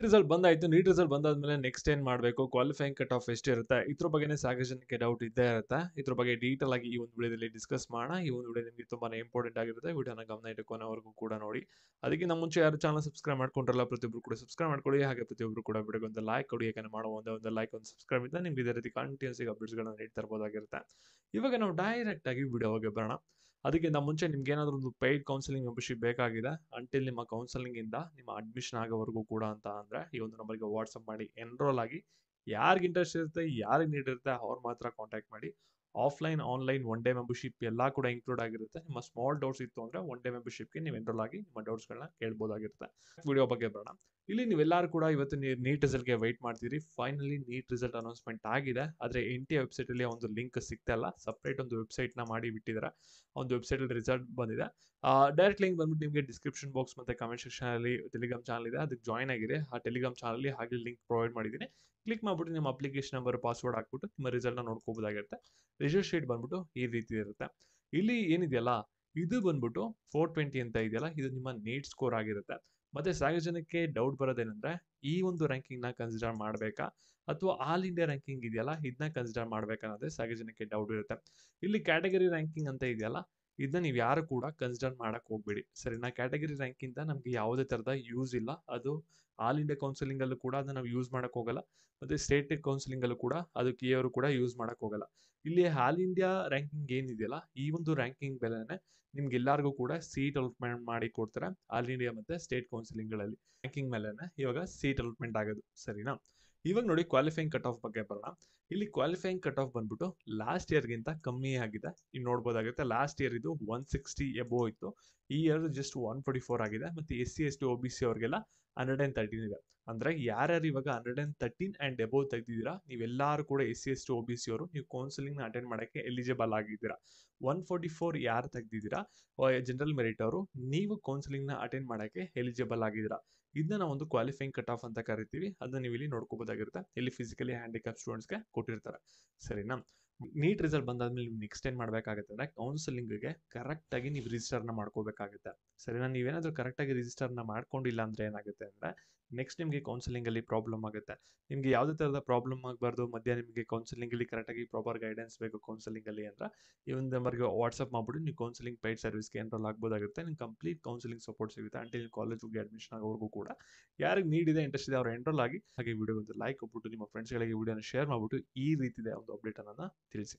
Result ಬಂದಾಯ್ತು. NEET result ಬಂದಾದ್ಮೇಲೆ next ಏನ್ ಮಾಡಬೇಕು, ಕ್ವಾಲಿಫೈಯಿಂಗ್ ಕಟ್ ಆಫ್ ಎಷ್ಟಿರುತ್ತೆ, ಇದ್ರ ಬಗ್ಗೆನೇ ಸಾಕಷ್ಟು ಜನಕ್ಕೆ ಡೌಟ್ ಇದ್ದೇ ಇರುತ್ತೆ. ಇದ್ರ ಬಗ್ಗೆ ಡೀಟೇಲ್ ಆಗಿ ಈ ಒಂದು ವಿಡಿಯೋದಲ್ಲಿ ಡಿಸ್ಕಸ್ ಮಾಡೋಣ. ಈ ಒಂದು ವಿಡಿಯೋ ನಿಮಗೆ ತುಂಬಾನೇ ಇಂಪಾರ್ಟೆಂಟ್ ಆಗಿರುತ್ತೆ. ವಿಡಿಯೋನ ಗಮನ ಇಟ್ಟು ಕೊನೆವರೆಗೂ ಕೂಡ ನೋಡಿ. ಅದಕ್ಕಿಂತ ಮುಂಚೆ ಯಾರು ಚಾನಲ್ ಸಬ್ಸ್ಕ್ರೈಬ್ ಮಾಡ್ಕೊಂಡ್ರಲ್ಲ, ಪ್ರತಿಯೊಬ್ಬರು ಕೂಡ ಸಬ್ಸ್ಕ್ರೈಬ್ ಮಾಡ್ಕೊಳ್ಳಿ. ಹಾಗೆ ಪ್ರತಿಯೊಬ್ಬರು ಕೂಡ ವಿಡಿಯೋಗೆ ಒಂದು ಲೈಕ್ ಕೊಡಿ. ಯಾಕಂದ್ರೆ ಮಾಡೋ ಒಂದು ಲೈಕ್ ಒಂದು ಸಬ್ಸ್ಕ್ರೈಬ್ ಇಂದ ನಿಮ್ಗೆ ಇದೇ ರೀತಿ ಕಂಟಿನ್ಯೂಸ್ ಅಪ್ಡೇಟ್ಸ್ಗಳನ್ನ ನೀಡ್ತಾ ಇರ್ಬೋದಾಗಿರುತ್ತೆ. ಇವಾಗ ನಾವು ಡೈರೆಕ್ಟ್ ಆಗಿ ವಿಡಿಯೋ ಹೋಗಿ ಬರೋಣ. ಅದಕ್ಕಿಂತ ಮುಂಚೆ ನಿಮ್ಗೆ ಏನಾದರೂ ಒಂದು ಪೇಯ್ಡ್ ಕೌನ್ಸಿಲಿಂಗ್ ಮೆಂಬರ್ಶಿಪ್ ಬೇಕಾಗಿದೆ, ಅಂಟಿಲ್ ನಿಮ್ಮ ಕೌನ್ಸಿಲಿಂಗ್ ಇಂದ ನಿಮ್ಮ ಅಡ್ಮಿಷನ್ ಆಗೋವರೆಗೂ ಕೂಡ ಅಂತ ಅಂದ್ರೆ ಈ ಒಂದು ನಂಬರ್ಗೆ ವಾಟ್ಸಪ್ ಮಾಡಿ ಎನ್ರೋಲ್ ಆಗಿ. ಯಾರಿಗೆ ಇಂಟ್ರೆಸ್ಟ್ ಇರುತ್ತೆ, ಯಾರಿಗೆ ನೀಡ್ ಇರುತ್ತೆ ಅವ್ರು ಮಾತ್ರ ಕಾಂಟ್ಯಾಕ್ಟ್ ಮಾಡಿ. Offline online one day membership ಎಲ್ಲ ಕೂಡ ಇನ್ಕ್ಲೂಡ್ ಆಗಿರುತ್ತೆ. ನಿಮ್ಮ ಸ್ಮಾಲ್ ಡೌಟ್ಸ್ ಇತ್ತು ಅಂದ್ರೆ ಒನ್ ಡೇ ಮೆಂಬರ್ಶಿಪ್ಗೆ ನೀವು ಎನ್ರೋಲ್ ಆಗಿ ನಿಮ್ಮ ಡೌಟ್ಸ್ಗಳನ್ನ ಕೇಳ್ಬೋದಾಗಿರುತ್ತೆ. ವಿಡಿಯೋ ಬಗ್ಗೆ ಬರೋಣ. ಇಲ್ಲಿ ನೀವೆಲ್ಲರೂ ಕೂಡ ಇವತ್ತು ನೀಟ್ ರಿಸಲ್ಟ್ಗೆ ವೆಯ್ಟ್ ಮಾಡ್ತೀರಿ. ಫೈನಲಿ ನೀಟ್ ರಿಸಲ್ಟ್ ಅನೌನ್ಸ್ಮೆಂಟ್ ಆಗಿದೆ. ಆದರೆ NTA ವೆಬ್ಸೈಟ್ ಅಲ್ಲಿ ಒಂದು ಲಿಂಕ್ ಸಿಗ್ತಾ ಇಲ್ಲ. ಸಪ್ರೇಟ್ ಒಂದು ವೆಬ್ಸೈಟ್ ನ ಮಾಡಿ ಬಿಟ್ಟಿದ್ದಾರೆ. ಒಂದು ವೆಬ್ಸೈಟ್ ಅಲ್ಲಿ ರಿಸಲ್ಟ್ ಬಂದಿದೆ. ಡೈರೆಕ್ಟ್ ಲಿಂಕ್ ಬಂದ್ಬಿಟ್ಟು ನಿಮಗೆ ಡಿಸ್ಕ್ರಿಪ್ಷನ್ ಬಾಕ್ಸ್ ಮತ್ತೆ ಕಮೆಂಟ್ ಸೆಕ್ಷನ್ ಅಲ್ಲಿ ಟೆಲಿಗ್ರಾಮ್ ಚಾನಲ್ ಇದೆ, ಅದಕ್ಕೆ ಜಾಯ್ನ್ ಆಗಿದೆ. ಆ ಟೆಲಿಗ್ರಾಮ್ ಚಾನಲ್ ಅಲ್ಲಿ ಹಾಗೆ ಲಿಂಕ್ ಪ್ರೊವೈಡ್ ಮಾಡಿದ್ದೀನಿ. ಕ್ಲಿಕ್ ಮಾಡ್ಬಿಟ್ಟು ನಿಮ್ಮ ಅಪ್ಲಿಕೇಶನ್ ನಂಬರ್ ಪಾಸ್ವರ್ಡ್ ಹಾಕ್ಬಿಟ್ಟು ನಿಮ್ಮ ರಿಸಲ್ಟ್ ನ ನೋಡ್ಕೋಬಹುದಾಗಿರುತ್ತೆ. ರಿಸಲ್ಟ್ ಶೀಟ್ ಬಂದ್ಬಿಟ್ಟು ಈ ರೀತಿ ಇರುತ್ತೆ. ಇಲ್ಲಿ ಏನಿದೆಯಲ್ಲ, ಇದು ಬಂದ್ಬಿಟ್ಟು 420 ಅಂತ ಇದೆಯಲ್ಲ, ಇದು ನಿಮ್ಮ ನೀಟ್ ಸ್ಕೋರ್ ಆಗಿರುತ್ತೆ. ಮತ್ತೆ ಸಾಕಷ್ಟು ಜನಕ್ಕೆ ಡೌಟ್ ಬರೋದೇನೆಂದ್ರೆ, ಈ ಒಂದು ರ್ಯಾಂಕಿಂಗ್ ನ ಕನ್ಸಿಡರ್ ಮಾಡಬೇಕಾ ಅಥವಾ ಆಲ್ ಇಂಡಿಯಾ ರ್ಯಾಂಕಿಂಗ್ ಇದೆಯಲ್ಲ ಇದನ್ನ ಕನ್ಸಿಡರ್ ಮಾಡ್ಬೇಕಾ ಅನ್ನೋದೇ ಸಾಕಷ್ಟು ಜನಕ್ಕೆ ಡೌಟ್ ಇರುತ್ತೆ. ಇಲ್ಲಿ ಕ್ಯಾಟಗರಿ ರ್ಯಾಂಕಿಂಗ್ ಅಂತ ಇದೆಯಲ್ಲ, ಇದನ್ನ ನೀವು ಯಾರು ಕೂಡ ಕನ್ಸಿಡರ್ ಮಾಡಕ್ ಹೋಗ್ಬೇಡಿ, ಸರಿನಾ. ಕ್ಯಾಟಗರಿ ರ್ಯಾಂಕ್ ಇಂದ ನಮ್ಗೆ ಯಾವುದೇ ತರದ ಯೂಸ್ ಇಲ್ಲ. ಅದು ಆಲ್ ಇಂಡಿಯಾ ಕೌನ್ಸಿಲಿಂಗ್ ಅಲ್ಲೂ ಕೂಡ ಅದನ್ನ ನಾವು ಯೂಸ್ ಮಾಡಕ್ ಹೋಗಲ್ಲ. ಮತ್ತೆ ಸ್ಟೇಟ್ ಕೌನ್ಸಿಲಿಂಗ್ ಅಲ್ಲೂ ಕೂಡ ಅದಕ್ಕೆ ಅವರು ಕೂಡ ಯೂಸ್ ಮಾಡಕ್ ಹೋಗಲ್ಲ. ಇಲ್ಲಿ ಆಲ್ ಇಂಡಿಯಾ ರ್ಯಾಂಕಿಂಗ್ ಏನಿದೆಯಲ್ಲ, ಈ ಒಂದು ರ್ಯಾಂಕಿಂಗ್ ಬೆಲೆನೆ ನಿಮ್ಗೆ ಎಲ್ಲರಿಗೂ ಕೂಡ ಸೀಟ್ ಅಲಾಟ್ಮೆಂಟ್ ಮಾಡಿ ಕೊಡ್ತಾರೆ. ಆಲ್ ಇಂಡಿಯಾ ಮತ್ತೆ ಸ್ಟೇಟ್ ಕೌನ್ಸಿಲಿಂಗ್ ಗಳಲ್ಲಿ ರ್ಯಾಂಕಿಂಗ್ ಮೇಲೆನೆ ಇವಾಗ ಸೀಟ್ ಅಲಾಟ್ಮೆಂಟ್ ಆಗೋದು, ಸರಿನಾ. ಇವಾಗ ನೋಡಿ ಕ್ವಾಲಿಫೈಯಿಂಗ್ ಕಟ್ ಆಫ್ ಬಗ್ಗೆ ಬರೋಣ. ಇಲ್ಲಿ ಕ್ವಾಲಿಫೈಯಿಂಗ್ ಕಟ್ ಆಫ್ ಬಂದ್ಬಿಟ್ಟು ಲಾಸ್ಟ್ ಇಯರ್ಗಿಂತ ಕಮ್ಮಿ ಆಗಿದೆ. ಇಲ್ಲಿ ನೋಡ್ಬೋದಾಗುತ್ತೆ, ಲಾಸ್ಟ್ ಇಯರ್ ಇದು 160 ಎಬೋ ಇತ್ತು. ಈ ಇಯರ್ ಜಸ್ಟ್ 144 ಆಗಿದೆ. ಮತ್ತೆ SC ST OBC ಅವ್ರಿಗೆಲ್ಲ 113 ಇದೆ. ಅಂದ್ರೆ ಯಾರ್ಯಾರು ಇವಾಗ 113 ಅಂಡ್ ಎಬೋ ತೆಗ್ದಿದ್ದೀರಾ, ನೀವೆಲ್ಲರೂ ಕೂಡ SC ST OBC ಅವರು ನೀವು ಕೌನ್ಸಿಲಿಂಗ್ ನ ಅಟೆಂಡ್ ಮಾಡಕ್ಕೆ ಎಲಿಜಿಬಲ್ ಆಗಿದ್ದೀರಾ. 144 ಯಾರು ತೆಗ್ದಿದ್ದೀರಾ ಜನರಲ್ ಮೆರಿಟ್ ಅವರು, ನೀವು ಕೌನ್ಸಿಲಿಂಗ್ ನ ಅಟೆಂಡ್ ಮಾಡಕ್ಕೆ ಎಲಿಜಿಬಲ್ ಆಗಿದ್ದೀರಾ. ಇದನ್ನ ನಾವು ಒಂದು ಕ್ವಾಲಿಫೈಯಿಂಗ್ ಕಟ್ ಆಫ್ ಅಂತ ಕರಿತೀವಿ. ಅದನ್ನ ನೀವು ಇಲ್ಲಿ ನೋಡ್ಕೋಬಹುದಾಗಿರುತ್ತೆ. ಇಲ್ಲಿ ಫಿಸಿಕಲಿ ಹ್ಯಾಂಡಿಕ್ಯಾಪ್ ಸ್ಟೂಡೆಂಟ್ಸ್ಗೆ ಕೊಟ್ಟಿರ್ತಾರೆ, ಸರಿನಾ. ನೀಟ್ ರಿಸಲ್ಟ್ ಬಂದಾದ್ಮೇಲೆ ನೀವು ನೆಕ್ಸ್ಟ್ ಏನ್ ಮಾಡ್ಬೇಕಾಗುತ್ತೆ ಅಂದ್ರೆ, ಕೌನ್ಸಿಲಿಂಗ್ಗೆ ಕರೆಕ್ಟ್ ಆಗಿ ನೀವು ರಿಜಿಸ್ಟರ್ ನ ಮಾಡ್ಕೋಬೇಕಾಗುತ್ತೆ, ಸರಿನಾ. ನೀವೇನಾದ್ರೂ ಕರೆಕ್ಟ್ ಆಗಿ ರಿಜಿಸ್ಟರ್ ನ ಮಾಡ್ಕೊಂಡಿಲ್ಲ ಅಂದ್ರೆ ಏನಾಗುತ್ತೆ ಅಂದ್ರೆ, ನೆಕ್ಸ್ಟ್ ನಿಮಗೆ ಕೌನ್ಸಿಲಿಂಗ್ ಅಲ್ಲಿ ಪ್ರಾಬ್ಲಮ್ ಆಗುತ್ತೆ. ನಿಮ್ಗೆ ಯಾವುದೇ ತರದ ಪ್ರಾಬ್ಲಮ್ ಆಗಬಾರ್ದು, ಮಧ್ಯ ನಿಮಗೆ ಕೌನ್ಸಿಲಿಂಗ್ ಅಲ್ಲಿ ಕರೆಕ್ಟ್ ಆಗಿ ಪ್ರಾಪರ್ ಗೈಡೆನ್ಸ್ ಬೇಕು ಕೌನ್ಸಿಲಿಂಗ್ ಅಲ್ಲಿ ಅಂದ್ರೆ, ಈ ಒಂದು ನಂಬರ್ಗೆ ವಾಟ್ಸ್ಆಪ್ ಮಾಡ್ಬಿಟ್ಟು ನೀವು ಕೌನ್ಸಿಲಿಂಗ್ ಪೇಯ್ಡ್ ಸರ್ವಿಸ್ಗೆ ಎನ್ರೋಲ್ ಆಗ್ಬೋದಾಗುತ್ತೆ. ನಿಮ್ಗೆ ಕಂಪ್ಲೀಟ್ ಕೌನ್ಸಿಲಿಂಗ್ ಸಪೋರ್ಟ್ ಸಿಗುತ್ತೆ ಅಂಟಿಲ್ ಕಾಲೇಜ್ಗೆ ಅಡ್ಮಿಷನ್ ಆಗೋವರೆಗೂ ಕೂಡ. ಯಾರಿಗೆ ನೀಡ್ ಇದೆ, ಇಂಟ್ರೆಸ್ಟ್ ಇದೆ, ಅವ್ರು ಎನ್ರೋಲ್ ಆಗಿ. ಹಾಗೆ ವಿಡಿಯೋ ಒಂದು ಲೈಕ್ ಕೊಟ್ಬಿಟ್ಟು ನಿಮ್ಮ ಫ್ರೆಂಡ್ಸ್ಗಳಿಗೆ ವಿಡಿಯೋನ ಶೇರ್ ಮಾಡ್ಬಿಟ್ಟು ಈ ರೀತಿಯ ಒಂದು ಅಪ್ಡೇಟ್ ಅನ್ನ ತಿಳಿಸಿ.